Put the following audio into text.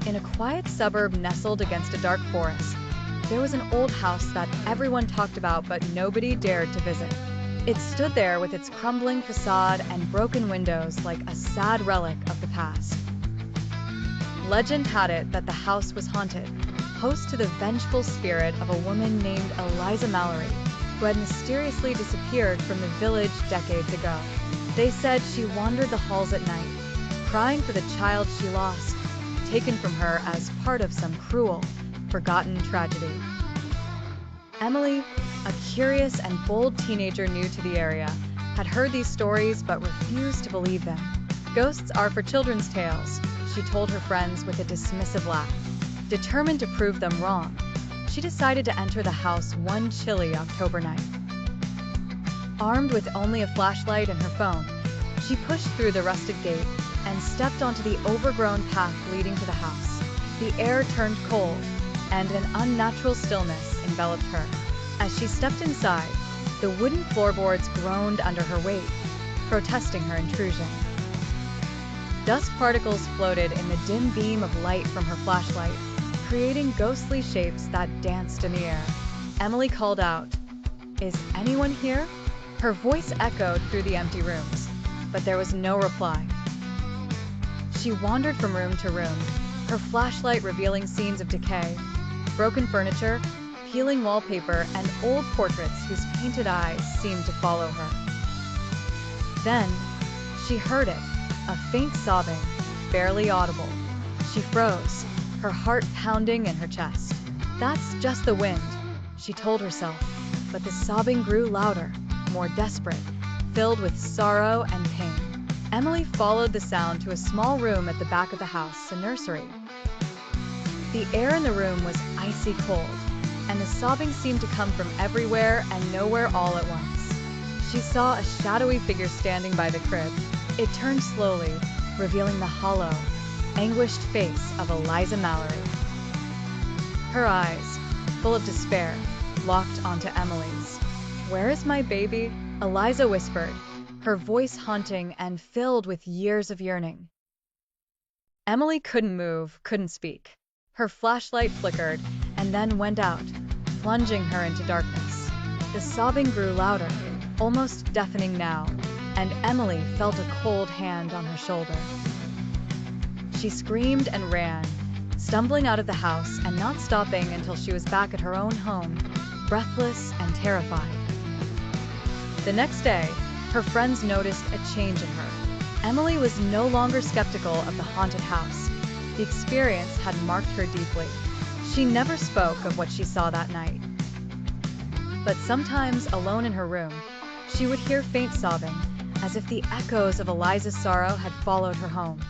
In a quiet suburb nestled against a dark forest, there was an old house that everyone talked about but nobody dared to visit. It stood there with its crumbling facade and broken windows like a sad relic of the past. Legend had it that the house was haunted, host to the vengeful spirit of a woman named Eliza Mallory, who had mysteriously disappeared from the village decades ago. They said she wandered the halls at night, crying for the child she lost, taken from her as part of some cruel, forgotten tragedy. Emily, a curious and bold teenager new to the area, had heard these stories but refused to believe them. Ghosts are for children's tales, she told her friends with a dismissive laugh. Determined to prove them wrong, she decided to enter the house one chilly October night. Armed with only a flashlight and her phone, she pushed through the rusted gate and stepped onto the overgrown path leading to the house. The air turned cold, and an unnatural stillness enveloped her. As she stepped inside, the wooden floorboards groaned under her weight, protesting her intrusion. Dust particles floated in the dim beam of light from her flashlight, creating ghostly shapes that danced in the air. Emily called out, "Is anyone here?" Her voice echoed through the empty rooms, but there was no reply. She wandered from room to room, her flashlight revealing scenes of decay, broken furniture, peeling wallpaper, and old portraits whose painted eyes seemed to follow her. Then, she heard it, a faint sobbing, barely audible. She froze, her heart pounding in her chest. "That's just the wind," she told herself, but the sobbing grew louder, more desperate, filled with sorrow and pain. Emily followed the sound to a small room at the back of the house, a nursery. The air in the room was icy cold, and the sobbing seemed to come from everywhere and nowhere all at once. She saw a shadowy figure standing by the crib. It turned slowly, revealing the hollow, anguished face of Eliza Mallory. Her eyes, full of despair, locked onto Emily's. "Where is my baby?" Eliza whispered, her voice haunting and filled with years of yearning. Emily couldn't move, couldn't speak. Her flashlight flickered and then went out, plunging her into darkness. The sobbing grew louder, almost deafening now, and Emily felt a cold hand on her shoulder. She screamed and ran, stumbling out of the house and not stopping until she was back at her own home, breathless and terrified. The next day, her friends noticed a change in her. Emily was no longer skeptical of the haunted house. The experience had marked her deeply. She never spoke of what she saw that night. But sometimes, alone in her room, she would hear faint sobbing, as if the echoes of Eliza's sorrow had followed her home.